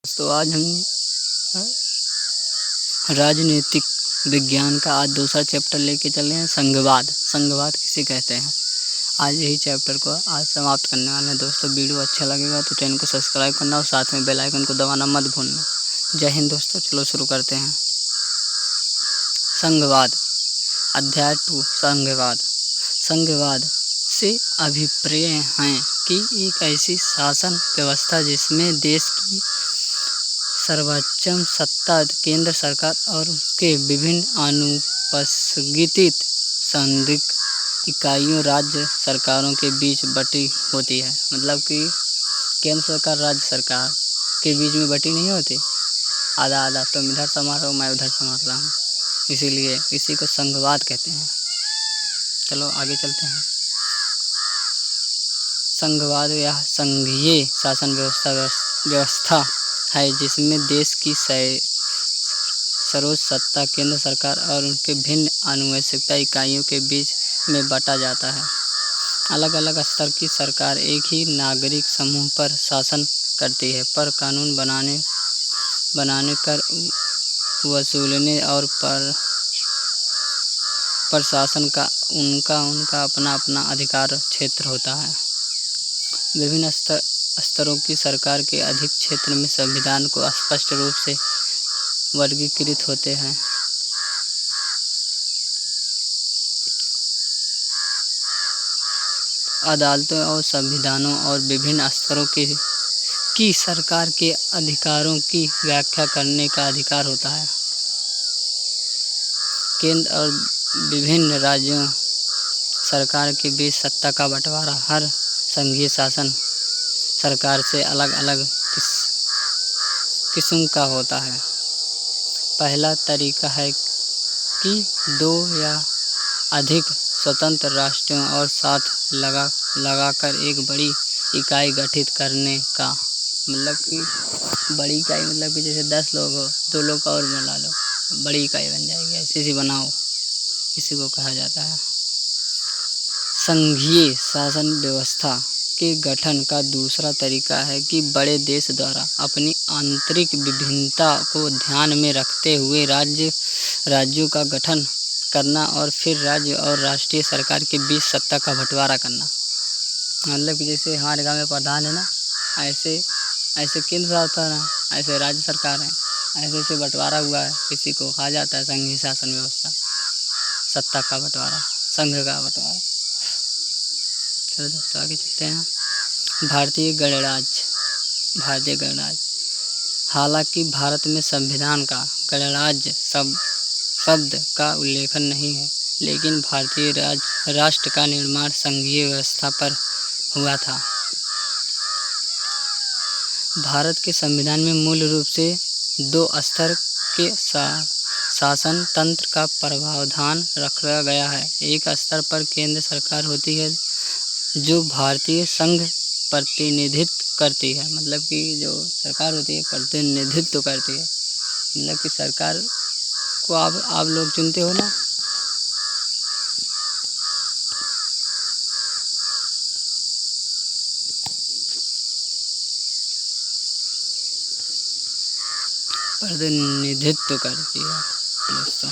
तो आज हम राजनीतिक विज्ञान का आज दूसरा चैप्टर लेके चले हैं। संघवाद किसे कहते हैं, आज यही चैप्टर को आज समाप्त करने वाले हैं। दोस्तों, वीडियो अच्छा लगेगा तो चैनल को सब्सक्राइब करना और साथ में बेल आइकन को दबाना मत भूलना। जय हिंद दोस्तों, चलो शुरू करते हैं। संघवाद अध्याय 2 संघवाद से अभिप्राय हैं कि एक ऐसी शासन व्यवस्था जिसमें देश की सर्वोच्च सत्ता केंद्र सरकार और के विभिन्न अनुपसंगित संघीय इकाइयों राज्य सरकारों के बीच बटी होती है। मतलब कि केंद्र सरकार राज्य सरकार के बीच में बटी नहीं होती, आधा आधा, तुम इधर संभाल रहे हो मैं उधर संभाल रहा हूँ, इसीलिए इसी को संघवाद कहते हैं। चलो आगे चलते हैं। संघवाद यह संघीय शासन व्यवस्था है जिसमें देश की सर्वोच्च सत्ता केंद्र सरकार और उनके भिन्न अनुवंशिकता इकाइयों के बीच में बांटा जाता है। अलग अलग स्तर की सरकार एक ही नागरिक समूह पर शासन करती है, पर कानून बनाने कर वसूलने और प्रशासन का उनका अपना अपना अधिकार क्षेत्र होता है। विभिन्न स्तरों की सरकार के अधिक क्षेत्र में संविधान को स्पष्ट रूप से वर्गीकृत होते हैं। अदालतों और संविधानों और विभिन्न स्तरों की सरकार के अधिकारों की व्याख्या करने का अधिकार होता है। केंद्र और विभिन्न राज्यों सरकार के बीच सत्ता का बंटवारा हर संघीय शासन सरकार से अलग अलग किस्म का होता है। पहला तरीका है कि दो या अधिक स्वतंत्र राष्ट्रों और साथ लगाकर एक बड़ी इकाई गठित करने का। मतलब कि बड़ी इकाई मतलब कि जैसे 10 लोग हो, 2 लोग और मिला लो, बड़ी इकाई बन जाएगी, ऐसी बनाओ, इसी को कहा जाता है। संघीय शासन व्यवस्था के गठन का दूसरा तरीका है कि बड़े देश द्वारा अपनी आंतरिक विभिन्नता को ध्यान में रखते हुए राज्यों का गठन करना और फिर राज्य और राष्ट्रीय सरकार के बीच सत्ता का बंटवारा करना। मतलब कि जैसे हमारे गाँव में प्रधान है ना, ऐसे केंद्र सरकार है, ऐसे राज्य सरकार है, ऐसे बंटवारा हुआ है, इसी को कहा जाता है संघीय शासन व्यवस्था, सत्ता का बंटवारा, संघ का बंटवारा। चलो दोस्तों आगे चलते हैं। भारतीय गणराज्य। हालांकि भारत में संविधान का गणराज्य शब्द का उल्लेख नहीं है, लेकिन भारतीय राष्ट्र का निर्माण संघीय व्यवस्था पर हुआ था। भारत के संविधान में मूल रूप से 2 स्तर के शासन तंत्र का प्रावधान रखा गया है। एक स्तर पर केंद्र सरकार होती है जो भारतीय संघ प्रतिनिधित्व करती है। मतलब कि जो सरकार होती है प्रतिनिधित्व करती है, मतलब कि सरकार को आप लोग चुनते हो ना, प्रतिनिधित्व करती है दोस्तों।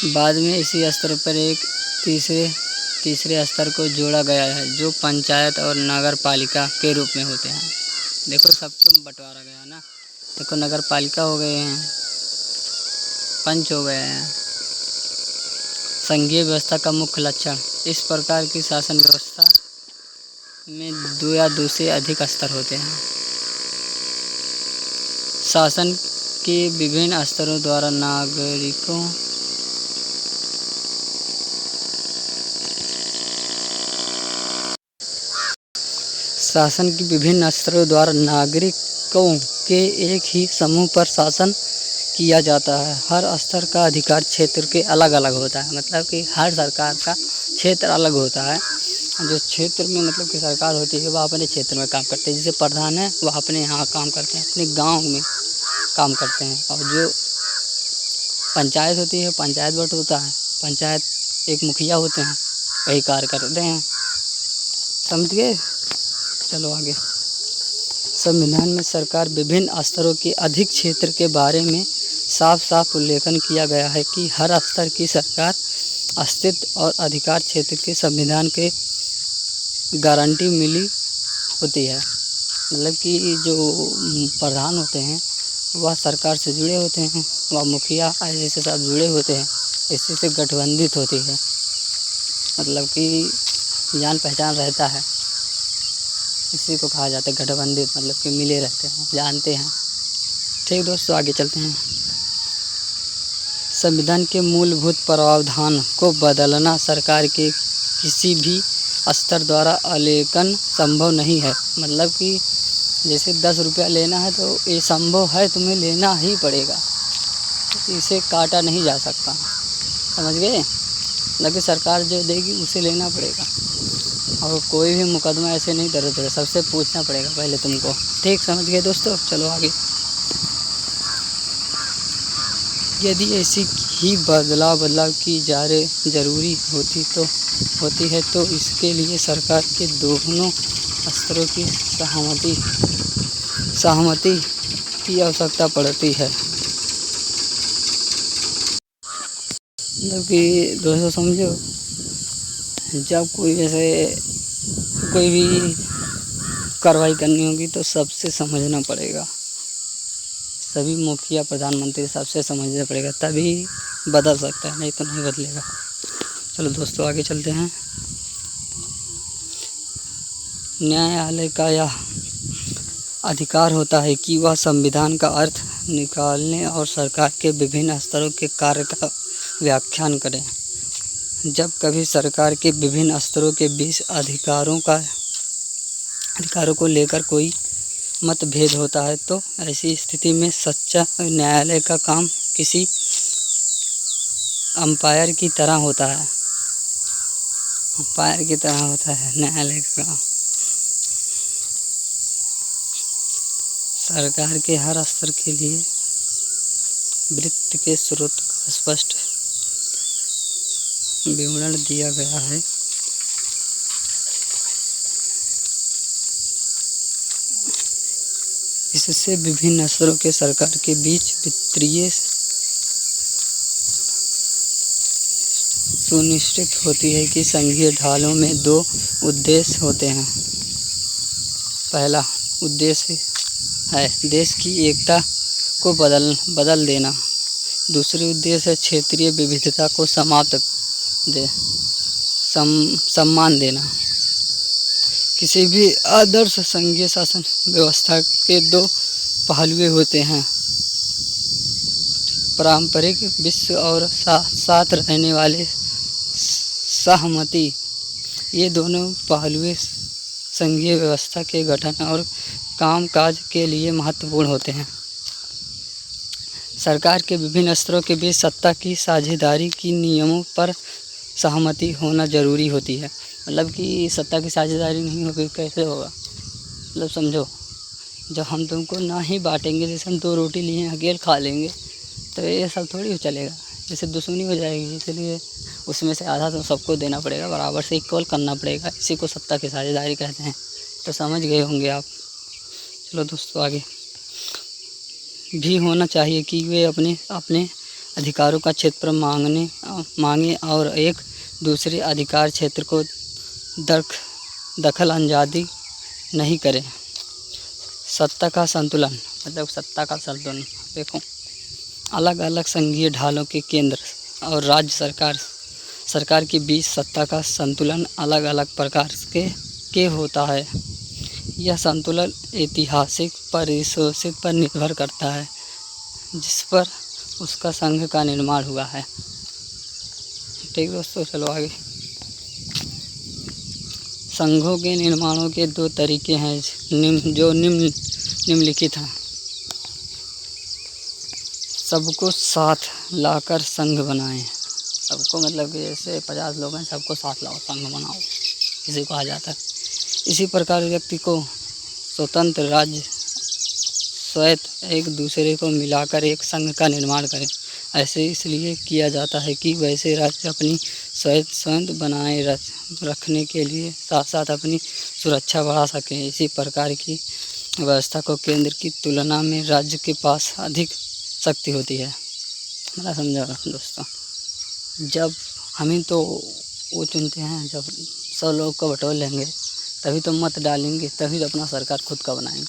बाद में इसी स्तर पर एक तीसरे स्तर को जोड़ा गया है जो पंचायत और नगर पालिका के रूप में होते हैं। देखो सब तो बंटवारा गया ना, देखो नगर पालिका हो गए हैं, पंच हो गए हैं। संघीय व्यवस्था का मुख्य लक्षण। इस प्रकार की शासन व्यवस्था में 2 या 2 से अधिक स्तर होते हैं। शासन के विभिन्न स्तरों द्वारा नागरिकों के एक ही समूह पर शासन किया जाता है। हर स्तर का अधिकार क्षेत्र के अलग अलग होता है। मतलब कि हर सरकार का क्षेत्र अलग होता है। जो क्षेत्र में मतलब कि सरकार होती है वह अपने क्षेत्र में काम करते हैं। जैसे प्रधान है वह अपने यहाँ काम करते हैं, अपने गांव में काम करते हैं। और जो पंचायत होती है, पंचायत बोर्ड होता है, पंचायत एक मुखिया होते हैं, वही कार्य करते हैं। समझ गए? चलो आगे। संविधान में सरकार विभिन्न स्तरों के अधिक क्षेत्र के बारे में साफ साफ उल्लेखन किया गया है कि हर स्तर की सरकार अस्तित्व और अधिकार क्षेत्र के संविधान के गारंटी मिली होती है। मतलब कि जो प्रधान होते हैं वह सरकार से जुड़े होते हैं, वह मुखिया ऐसे सब जुड़े होते हैं, इसी से गठबंधित होती है। मतलब कि जान पहचान रहता है, इसी को कहा जाता है गठबंधित, मतलब कि मिले रहते हैं, जानते हैं। ठीक दोस्तों, आगे चलते हैं। संविधान के मूलभूत प्रावधान को बदलना सरकार के किसी भी स्तर द्वारा आलेखन संभव नहीं है। मतलब कि जैसे 10 रुपया लेना है तो ये संभव है, तुम्हें लेना ही पड़ेगा, इसे काटा नहीं जा सकता। समझ गए? मतलब कि सरकार जो देगी उसे लेना पड़ेगा, और कोई भी मुकदमा ऐसे नहीं दर्ज होगा, सबसे पूछना पड़ेगा पहले तुमको। ठीक, समझ गए दोस्तों? चलो आगे। यदि ऐसी ही बदलाव की ज़रूरी होती है तो इसके लिए सरकार के दोनों स्तरों की सहमति की आवश्यकता पड़ती है। मतलब कि दोस्तों समझो, जब कोई भी कार्रवाई करनी होगी तो सबसे समझना पड़ेगा, सभी मुखिया प्रधानमंत्री सबसे समझना पड़ेगा, तभी बदल सकता है, नहीं तो नहीं बदलेगा। चलो दोस्तों आगे चलते हैं। न्यायालय का यह अधिकार होता है कि वह संविधान का अर्थ निकालने और सरकार के विभिन्न स्तरों के कार्य का व्याख्यान करें। जब कभी सरकार के विभिन्न स्तरों के बीच अधिकारों को लेकर कोई मतभेद होता है तो ऐसी स्थिति में सच्चा न्यायालय का काम किसी अंपायर की तरह होता है। न्यायालय का काम। सरकार के हर स्तर के लिए वित्त के स्रोत का स्पष्ट विवरण दिया गया है। इससे विभिन्न स्तरों के सरकार के बीच वित्तीय सुनिश्चित होती है कि संघीय ढालों में 2 उद्देश्य होते हैं। पहला उद्देश्य है देश की एकता को बदल देना। दूसरी उद्देश्य है क्षेत्रीय विविधता को सम्मान देना। किसी भी आदर्श संघीय शासन व्यवस्था के 2 पहलू होते हैं, पारंपरिक विश्व और साथ रहने वाले सहमति। ये दोनों पहलू संघीय व्यवस्था के गठन और कामकाज के लिए महत्वपूर्ण होते हैं। सरकार के विभिन्न स्तरों के बीच सत्ता की साझेदारी की नियमों पर सहमति होना जरूरी होती है। मतलब कि सत्ता की साझेदारी नहीं होगी कैसे होगा? मतलब समझो, जब हम तुमको ना ही बांटेंगे, जैसे हम 2 रोटी लिए हैं अकेले खा लेंगे, तो ये सब थोड़ी चलेगा, जैसे दुश्मनी हो जाएगी। इसलिए उसमें से आधा तो सबको देना पड़ेगा, बराबर से इक्वल करना पड़ेगा। इसी को सत्ता की साझेदारी कहते हैं। तो समझ गए होंगे आप। चलो दोस्तों आगे। भी होना चाहिए कि वे अपने अधिकारों का क्षेत्र मांगे और एक दूसरे अधिकार क्षेत्र को दखल अंदाजी नहीं करें। सत्ता का संतुलन, मतलब सत्ता का संतुलन देखो, अलग अलग संघीय ढालों के केंद्र और राज्य सरकार के बीच सत्ता का संतुलन अलग अलग प्रकार के होता है। यह संतुलन ऐतिहासिक परिस्थिति पर निर्भर करता है जिस पर उसका संघ का निर्माण हुआ है। ठीक दोस्तों, चलो आगे। संघों के निर्माणों के 2 तरीके हैं जो निम्नलिखित हैं। सबको साथ लाकर संघ बनाएं। सबको मतलब कि जैसे 50 लोग हैं, सबको साथ लाओ, संघ बनाओ, इसे कहा जाता है। इसी प्रकार व्यक्ति को स्वयं एक दूसरे को मिलाकर एक संघ का निर्माण करें। ऐसे इसलिए किया जाता है कि वैसे राज्य अपनी स्वयं बनाए रखने के लिए साथ साथ अपनी सुरक्षा बढ़ा सकें। इसी प्रकार की व्यवस्था को केंद्र की तुलना में राज्य के पास अधिक शक्ति होती है। मेरा समझा दोस्तों, जब हम ही तो वो चुनते हैं, जब सब लोग को बटोर लेंगे तभी तो मत डालेंगे, तभी तो अपना सरकार खुद का बनाएंगे,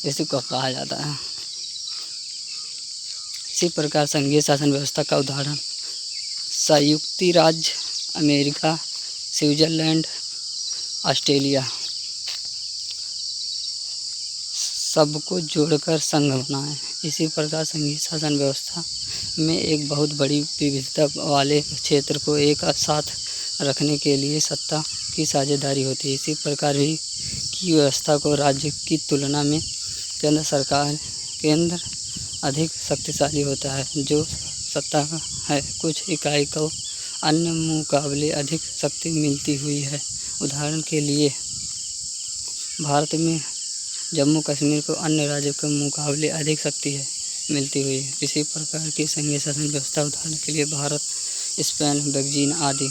इसी को कहा जाता है। इसी प्रकार संघीय शासन व्यवस्था का उदाहरण संयुक्त राज्य अमेरिका, स्विट्जरलैंड, ऑस्ट्रेलिया सबको जोड़कर संघ बना है। इसी प्रकार संघीय शासन व्यवस्था में एक बहुत बड़ी विविधता वाले क्षेत्र को एक साथ रखने के लिए सत्ता की साझेदारी होती है। इसी प्रकार भी की व्यवस्था को राज्य की तुलना में केंद्र अधिक शक्तिशाली होता है। जो सत्ता है कुछ इकाई को अन्य मुकाबले अधिक शक्ति मिलती हुई है। उदाहरण के लिए भारत में जम्मू कश्मीर को अन्य राज्यों के मुकाबले अधिक शक्ति मिलती हुई है। इसी प्रकार की संघीय शासन व्यवस्था उदाहरण के लिए भारत, स्पेन, बेल्जियम आदि।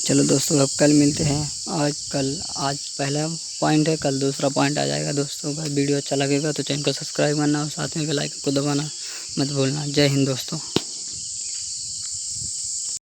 चलो दोस्तों, अब कल मिलते हैं। आज पहला पॉइंट है, कल दूसरा पॉइंट आ जाएगा। दोस्तों अगर वीडियो अच्छा लगेगा तो चैनल को सब्सक्राइब करना और साथ में बेल आइकन को दबाना मत भूलना। जय हिंद दोस्तों।